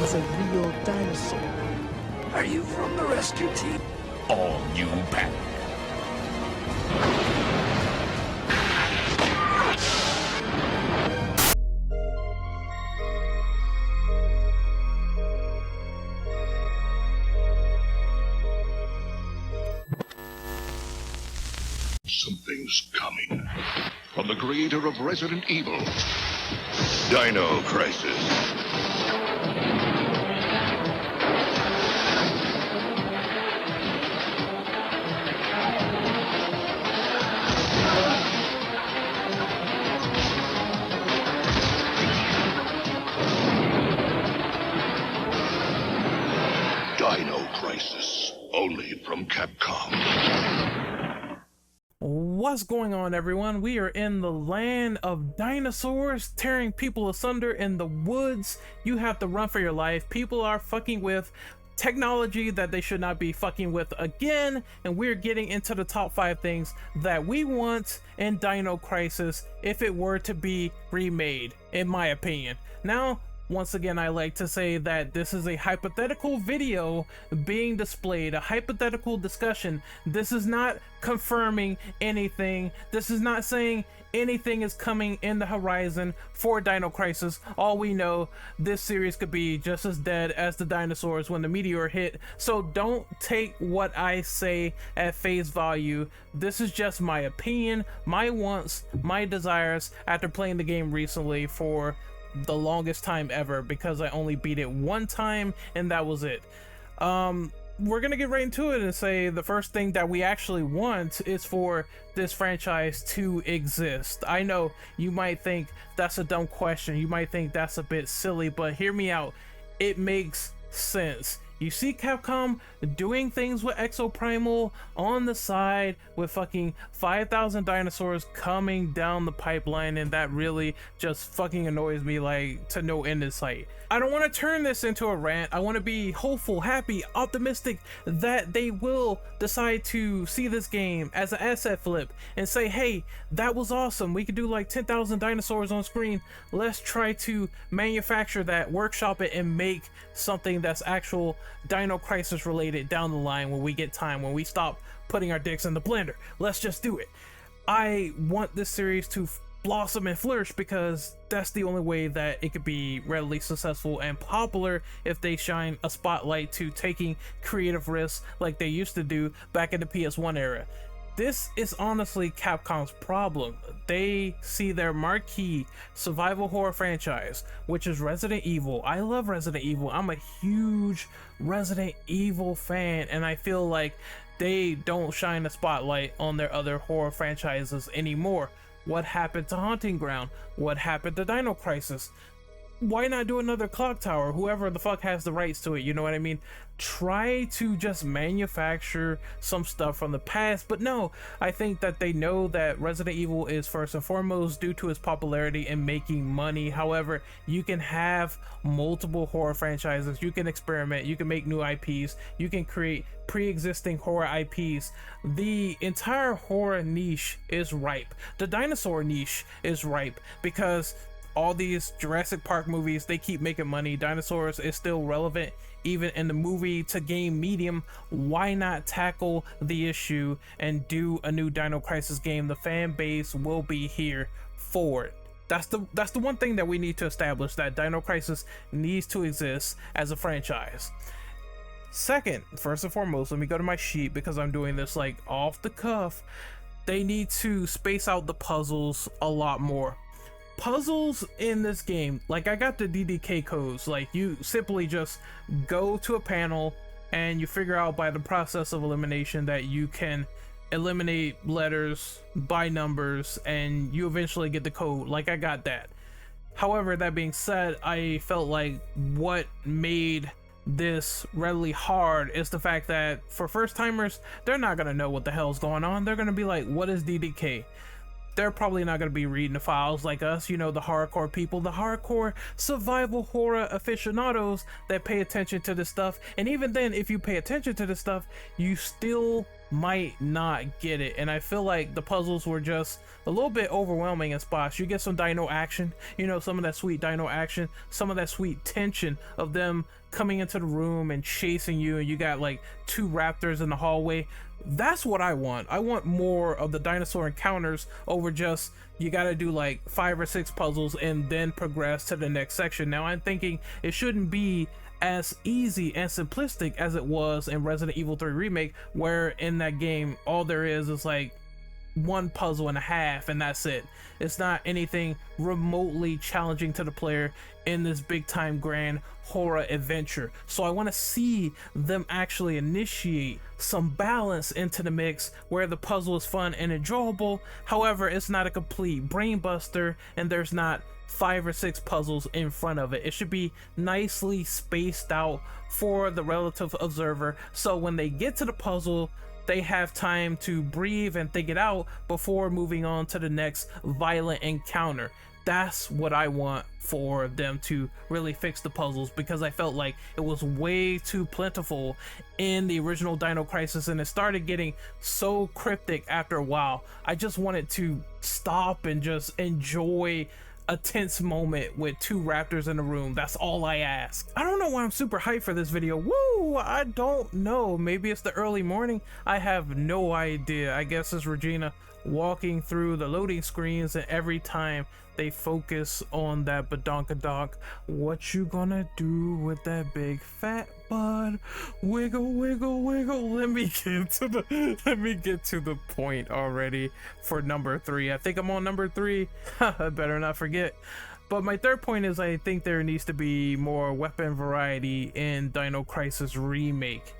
was a real dinosaur. Are you from the rescue team? All new pack. Something's coming. From the creator of Resident Evil, Dino Crisis. Dino Crisis, only from Capcom. What's going on, everyone? We are in the land of dinosaurs tearing people asunder in the woods. You have to run for your life. People are fucking with technology that they should not be fucking with again, and we're getting into the top 5 things that we want in Dino Crisis if it were to be remade, in my opinion. Now, once again, I like to say that this is a hypothetical video being displayed, a hypothetical discussion. This is not confirming anything. This is not saying anything is coming in the horizon for Dino Crisis. All we know, this series could be just as dead as the dinosaurs when the meteor hit. So don't take what I say at face value. This is just my opinion, my wants, my desires after playing the game recently for the longest time ever, because I only beat it one time and that was it. We're gonna get right into it and say the first thing that we actually want is for this franchise to exist. I know you might think that's a dumb question, you might think that's a bit silly, but hear me out. It makes sense. You see Capcom doing things with Exoprimal on the side with fucking 5,000 dinosaurs coming down the pipeline, and that really just fucking annoys me like to no end in sight. I don't want to turn this into a rant. I want to be hopeful, happy, optimistic that they will decide to see this game as an asset flip and say, hey, that was awesome. We could do like 10,000 dinosaurs on screen. Let's try to manufacture that, workshop it, and make something that's actual Dino Crisis related down the line when we get time, when we stop putting our dicks in the blender. Let's just do it. I want this series to blossom and flourish because that's the only way that it could be readily successful and popular, if they shine a spotlight to taking creative risks like they used to do back in the PS1 era. This is honestly Capcom's problem. They see their marquee survival horror franchise, which is Resident Evil. I love Resident Evil. I'm a huge Resident Evil fan, and I feel like they don't shine a spotlight on their other horror franchises anymore. What happened to Haunting Ground? What happened to Dino Crisis? Why not do another Clock Tower? Whoever the fuck has the rights to it, you know what I mean? Try to just manufacture some stuff from the past, but no, I think that they know that Resident Evil is first and foremost due to its popularity and making money. However, you can have multiple horror franchises, you can experiment, you can make new IPs, you can create pre-existing horror IPs. The entire horror niche is ripe. The dinosaur niche is ripe because all these Jurassic Park movies, they keep making money. Dinosaurs is still relevant even in the movie to game medium. Why not tackle the issue and do a new Dino Crisis game? The fan base will be here for it. That's the one thing that we need to establish, that Dino Crisis needs to exist as a franchise. Second, first and foremost, let me go to my sheet because I'm doing this like off the cuff. They need to space out the puzzles a lot more. Puzzles in this game, like I got the DDK codes, like you simply just go to a panel and you figure out by the process of elimination that you can eliminate letters by numbers and you eventually get the code. Like I got that. However, that being said, I felt like what made this readily hard is the fact that for first timers, they're not gonna know what the hell's going on. They're gonna be like, what is DDK? They're probably not going to be reading the files like us, you know, the hardcore people, the hardcore survival horror aficionados that pay attention to this stuff. And even then, if you pay attention to this stuff, you still might not get it, and I feel like the puzzles were just a little bit overwhelming in spots. You get some dino action, you know, some of that sweet dino action, some of that sweet tension of them coming into the room and chasing you, and you got like 2 raptors in the hallway. That's what I want. I want more of the dinosaur encounters over just you gotta do like 5 or 6 puzzles and then progress to the next section. Now I'm thinking it shouldn't be as easy and simplistic as it was in Resident Evil 3 Remake, where in that game all there is like 1 puzzle and a half and that's it. It's not anything remotely challenging to the player in this big time grand horror adventure. So I want to see them actually initiate some balance into the mix where the puzzle is fun and enjoyable. However, it's not a complete brain buster and there's not 5 or 6 puzzles in front of it. It should be nicely spaced out for the relative observer, so when they get to the puzzle they have time to breathe and think it out before moving on to the next violent encounter. That's what I want for them to really fix the puzzles, because I felt like it was way too plentiful in the original Dino Crisis and it started getting so cryptic after a while. I just wanted to stop and just enjoy a tense moment with 2 raptors in the room. That's all I ask. I don't know why I'm super hyped for this video. Woo! I don't know. Maybe it's the early morning. I have no idea. I guess it's Regina walking through the loading screens, and every time they focus on that badonkadonk, what you gonna do with that big fat bud? Wiggle, wiggle, wiggle. Let me get to the point already for number 3. I think I'm on number 3. I better not forget. But my third point is I think there needs to be more weapon variety in Dino Crisis Remake.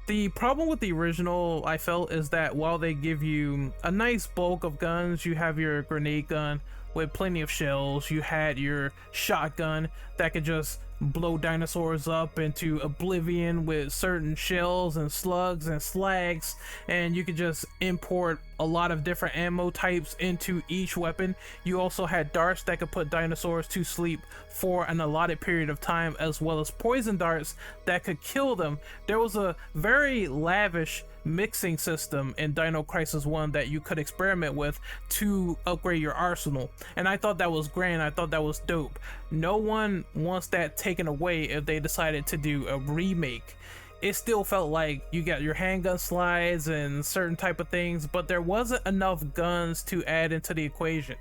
The problem with the original, I felt, is that while they give you a nice bulk of guns, you have your grenade gun with plenty of shells, you had your shotgun that could just blow dinosaurs up into oblivion with certain shells and slugs and slags, and you could just import a lot of different ammo types into each weapon. You also had darts that could put dinosaurs to sleep for an allotted period of time, as well as poison darts that could kill them. There was a very lavish mixing system in Dino Crisis 1 that you could experiment with to upgrade your arsenal, and I thought that was grand. I thought that was dope. No one wants that taken away if they decided to do a remake. It still felt like you got your handgun slides and certain type of things, but there wasn't enough guns to add into the equation.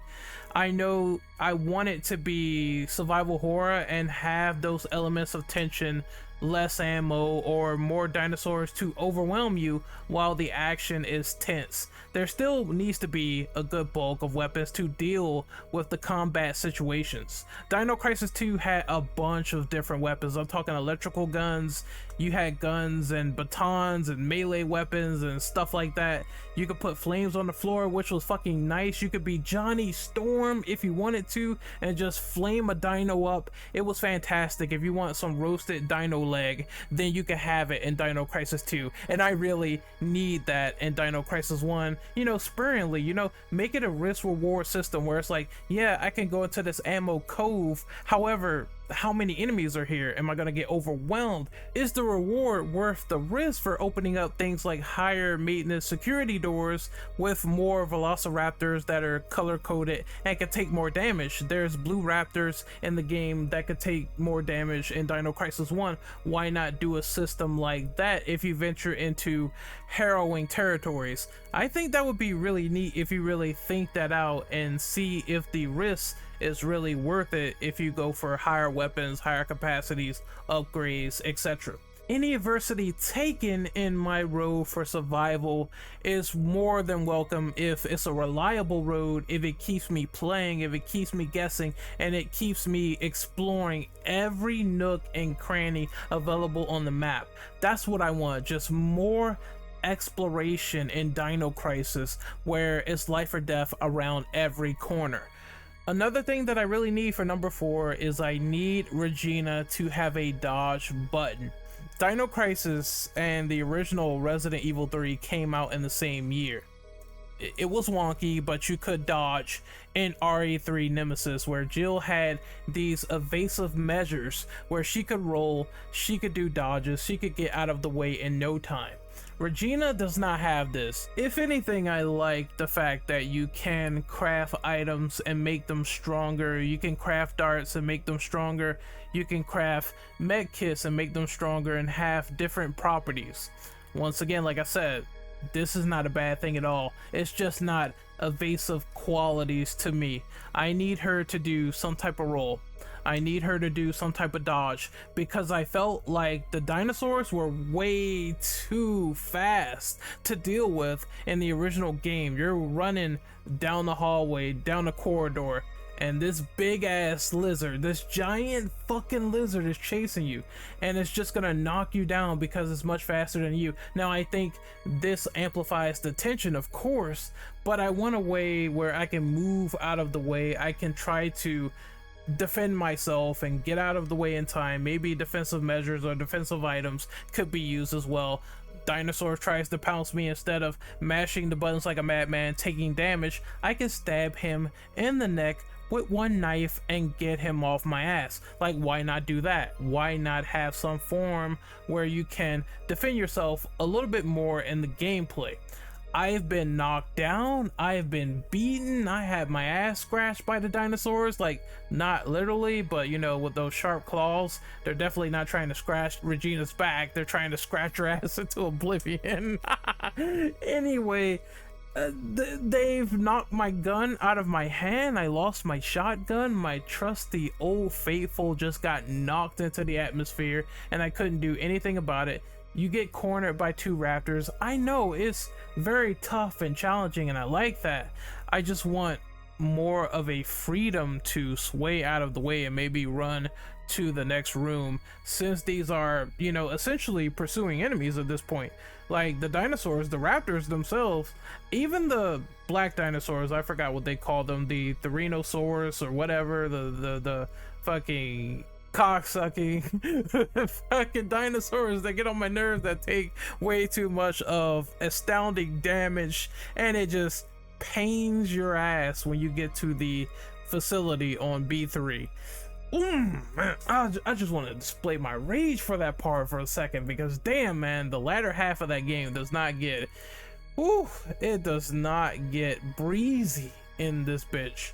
I know I want it to be survival horror and have those elements of tension, less ammo, or more dinosaurs to overwhelm you while the action is tense. There still needs to be a good bulk of weapons to deal with the combat situations. Dino Crisis 2 had a bunch of different weapons. I'm talking electrical guns, you had guns and batons and melee weapons and stuff like that. You could put flames on the floor, which was fucking nice. You could be Johnny Storm if you wanted to and just flame a dino up. It was fantastic. If you want some roasted dino leg, then you can have it in Dino Crisis 2, and I really need that in Dino Crisis 1. You know, sparingly, you know, make it a risk reward system where it's like, yeah, I can go into this ammo cove, however, how many enemies are here? Am I gonna get overwhelmed? Is the reward worth the risk for opening up things like higher maintenance security doors with more velociraptors that are color coded and can take more damage? There's blue raptors in the game that could take more damage in Dino Crisis 1. Why not do a system like that if you venture into harrowing territories? I think that would be really neat if you really think that out and see if the risk is really worth it if you go for higher weapons, higher capacities, upgrades, etc. Any adversity taken in my road for survival is more than welcome if it's a reliable road, if it keeps me playing, if it keeps me guessing, and it keeps me exploring every nook and cranny available on the map. That's what I want, just more exploration in Dino Crisis where it's life or death around every corner. Another thing that I really need for number 4 is I need Regina to have a dodge button. Dino Crisis and the original Resident Evil 3 came out in the same year. It was wonky, but you could dodge in RE3 Nemesis, where Jill had these evasive measures where she could roll, she could do dodges, she could get out of the way in no time. Regina does not have this. If anything, I like the fact that you can craft items and make them stronger. You can craft darts and make them stronger. You can craft med kits and make them stronger and have different properties. Once again, like I said, this is not a bad thing at all. It's just not evasive qualities to me. I need her to do some type of roll. I need her to do some type of dodge, because I felt like the dinosaurs were way too fast to deal with in the original game. You're running down the hallway, down the corridor, and this big ass lizard, this giant fucking lizard is chasing you, and it's just gonna knock you down because it's much faster than you. Now I think this amplifies the tension, of course, but I want a way where I can move out of the way. I can try to defend myself and get out of the way in time. Maybe defensive measures or defensive items could be used as well. Dinosaur tries to pounce me, instead of mashing the buttons like a madman taking damage, I can stab him in the neck with one knife and get him off my ass. Like, why not do that? Why not have some form where you can defend yourself a little bit more in the gameplay? I've been knocked down, I've been beaten, I had my ass scratched by the dinosaurs, like not literally, but you know, with those sharp claws. They're definitely not trying to scratch Regina's back, they're trying to scratch her ass into oblivion. Anyway, they've knocked my gun out of my hand. I lost my shotgun. My trusty old faithful just got knocked into the atmosphere and I couldn't do anything about it. You get cornered by two raptors. I know it's very tough and challenging, and I like that. I just want more of a freedom to sway out of the way and maybe run to the next room, since these are, you know, essentially pursuing enemies at this point. Like the dinosaurs, the raptors themselves, even the black dinosaurs, I forgot what they call them, the Dinosaurs or whatever, the fucking cocksucking fucking dinosaurs that get on my nerves, that take way too much of astounding damage, and it just pains your ass when you get to the facility on B3. Man, I just want to display my rage for that part for a second, because damn man, the latter half of that game does not get, it does not get breezy in this bitch.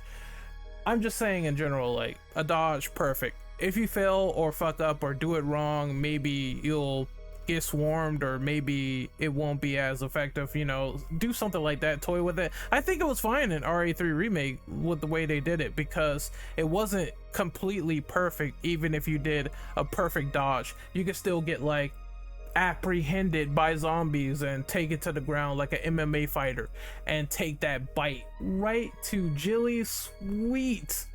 I'm just saying in general, like a dodge, perfect. If you fail or fuck up or do it wrong, maybe you'll get swarmed, or maybe it won't be as effective, you know, do something like that, toy with it. I think it was fine in RE3 Remake with the way they did it, because it wasn't completely perfect. Even if you did a perfect dodge, you could still get like apprehended by zombies and take it to the ground like an MMA fighter and take that bite right to Jilly's sweet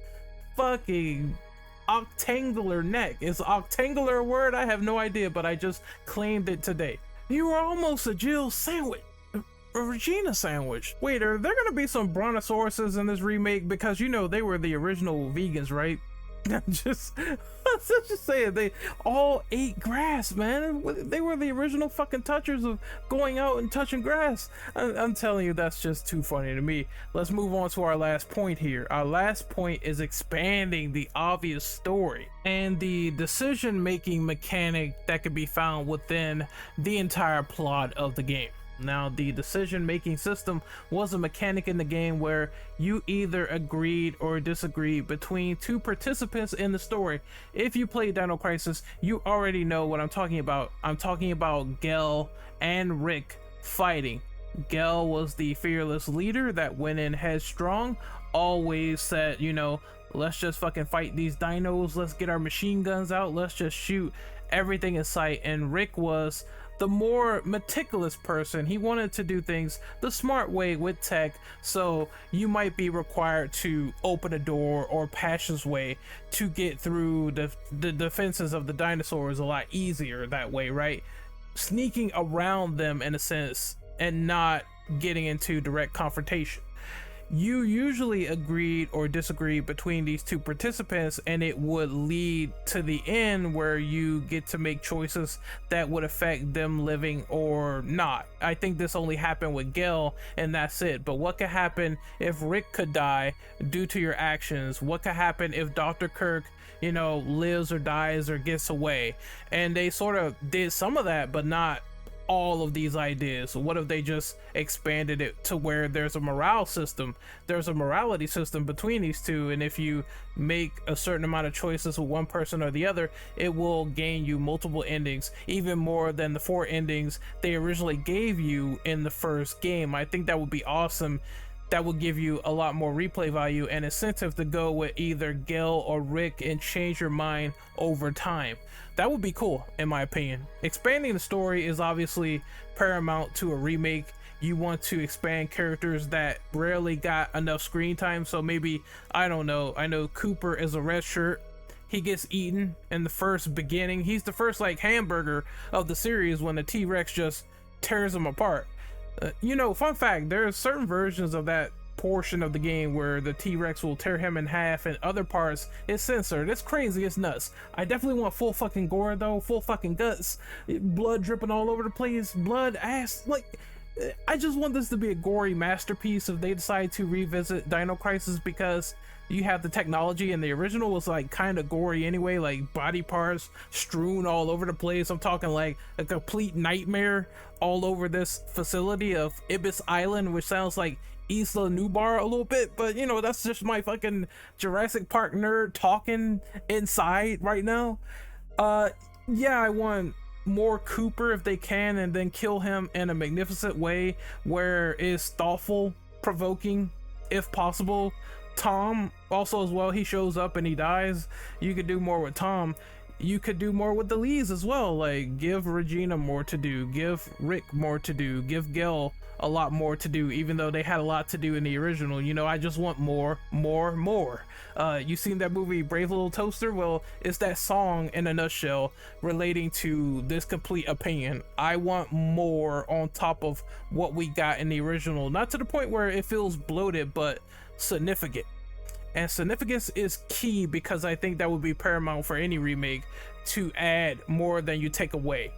fucking octangular neck. Is octangular a word? I have no idea, but I just claimed it today. You were almost a Jill sandwich, a Regina sandwich. Wait, are there gonna be some brontosauruses in this remake? Because you know they were the original vegans, right? Let's just say it, they all ate grass, man. They were the original fucking touchers of going out and touching grass. I'm telling you, that's just too funny to me. Let's move on to our last point here. Our last point is expanding the obvious story and the decision-making mechanic that could be found within the entire plot of the game. Now, the decision-making system was a mechanic in the game where you either agreed or disagreed between two participants in the story. If you played Dino Crisis, you already know what I'm talking about. I'm talking about Gel and Rick fighting. Gel was the fearless leader that went in headstrong, always said, you know, let's just fucking fight these dinos, let's get our machine guns out, let's just shoot everything in sight. And Rick was the more meticulous person. He wanted to do things the smart way with tech, so you might be required to open a door or passageway to get through the defenses of the dinosaurs a lot easier that way, right? Sneaking around them in a sense and not getting into direct confrontation. You usually agreed or disagreed between these two participants, and it would lead to the end where you get to make choices that would affect them living or not. I think this only happened with Gel, and that's it. But what could happen if Rick could die due to your actions? What could happen if Dr. Kirk, you know, lives or dies or gets away? And they sort of did some of that, but not all of these ideas? What if they just expanded it to where there's a morale system, there's a morality system between these two, and if you make a certain amount of choices with one person or the other, it will gain you multiple endings, even more than the 4 endings they originally gave you in the first game. I think that would be awesome. That would give you a lot more replay value and incentive to go with either Gil or Rick and change your mind over time. That would be cool, in my opinion. Expanding the story is obviously paramount to a remake. You want to expand characters that rarely got enough screen time, so maybe, I don't know, I know Cooper is a red shirt. He gets eaten in the first beginning. He's the first like hamburger of the series when the T-Rex just tears him apart. You know, fun fact, there's certain versions of that portion of the game where the T-Rex will tear him in half, and other parts it's censored. It's crazy, it's nuts. I definitely want full fucking gore though, full fucking guts, blood dripping all over the place, blood, ass, like, I just want this to be a gory masterpiece if they decide to revisit Dino Crisis, because you have the technology, and the original was like kind of gory anyway, like body parts strewn all over the place. I'm talking like a complete nightmare all over this facility of Ibis Island, which sounds like Isla Nublar a little bit, but you know, that's just my fucking Jurassic Park nerd talking inside right now. Yeah, I want more Cooper if they can, and then kill him in a magnificent way where it's thoughtful, provoking, if possible. Tom also as well, he shows up and he dies. You could do more with Tom. You could do more with the Lees as well, like give Regina more to do, give Rick more to do, give Gil a lot more to do, even though they had a lot to do in the original. You know, I just want more. You seen that movie Brave Little Toaster? Well, it's that song in a nutshell relating to this complete opinion. I want more on top of what we got in the original, not to the point where it feels bloated, but significant. And significance is key, because I think that would be paramount for any remake, to add more than you take away.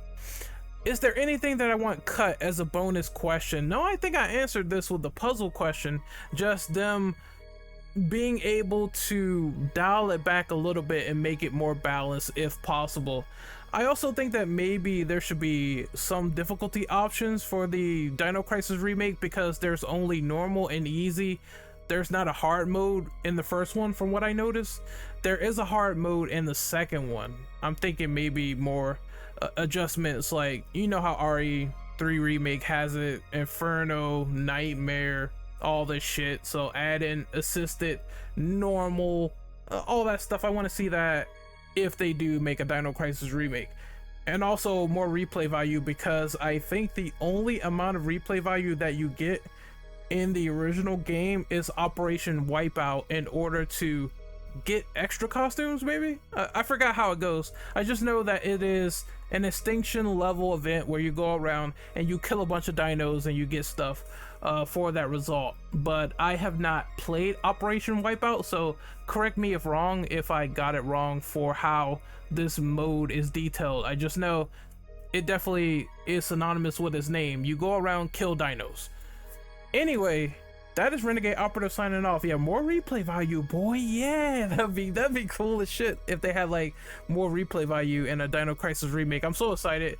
Is there anything that I want cut as a bonus question? No, I think I answered this with the puzzle question, just them being able to dial it back a little bit and make it more balanced if possible. I also think that maybe there should be some difficulty options for the Dino Crisis remake, because there's only normal and easy. There's not a hard mode in the first one from what I noticed. There is a hard mode in the second one. I'm thinking maybe more adjustments, like, you know how RE3 remake has it, Inferno, Nightmare, all this shit. So add in assisted, normal, all that stuff. I want to see that if they do make a Dino Crisis remake. And also more replay value, because I think the only amount of replay value that you get in the original game is Operation Wipeout in order to get extra costumes, maybe? I forgot how it goes. I just know that it is an extinction level event where you go around and you kill a bunch of dinos and you get stuff for that result. But I have not played Operation Wipeout, so correct me if wrong, if I got it wrong for how this mode is detailed. I just know it definitely is synonymous with its name. You go around, kill dinos. Anyway, that is Renegade Operative signing off. Yeah, more replay value, boy. Yeah, that'd be cool as shit if they had like more replay value in a Dino Crisis remake. I'm so excited.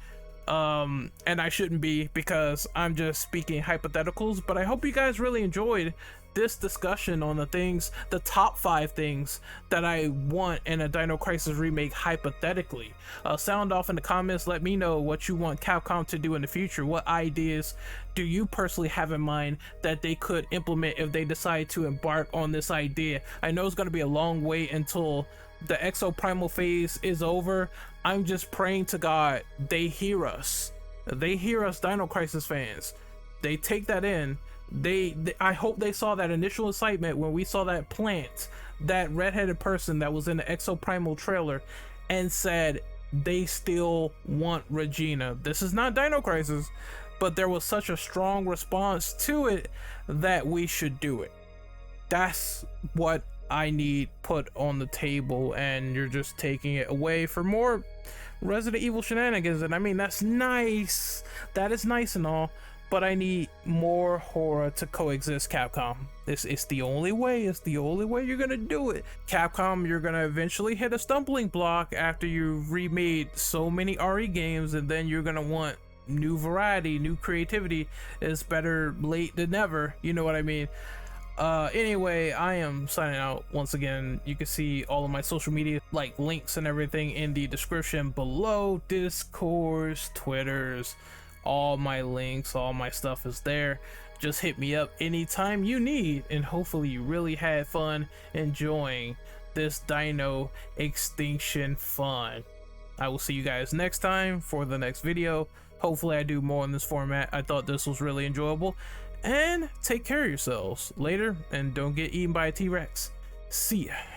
And I shouldn't be, because I'm just speaking hypotheticals, but I hope you guys really enjoyed this discussion on the top 5 things that I want in a Dino Crisis remake hypothetically. Sound off in the comments. Let me know what you want Capcom to do in the future. What ideas do you personally have in mind that they could implement if they decide to embark on this idea? I know it's going to be a long wait until the exoprimal phase is over. I'm just praying to God they hear us. They hear us, Dino Crisis fans. They take that in. I hope they saw that initial excitement when we saw that plant, that redheaded person that was in the exoprimal trailer, and said they still want Regina. This is not Dino Crisis, but there was such a strong response to it that we should do it. That's what I need put on the table, and you're just taking it away for more Resident Evil shenanigans. And I mean, that's nice. That is nice and all, but I need more horror to coexist, Capcom. It's the only way. It's the only way you're gonna do it. Capcom, you're gonna eventually hit a stumbling block after you've remade so many RE games, and then you're gonna want new variety, new creativity is better late than never. You know what I mean? Anyway, I am signing out once again. You can see all of my social media, like links and everything, in the description below. Discords, Twitters, all my links, all my stuff is there. Just hit me up anytime you need, and hopefully you really had fun enjoying this dino extinction fun. I will see you guys next time for the next video. Hopefully I do more in this format. I thought this was really enjoyable. And take care of yourselves later, and don't get eaten by a T-Rex. See ya.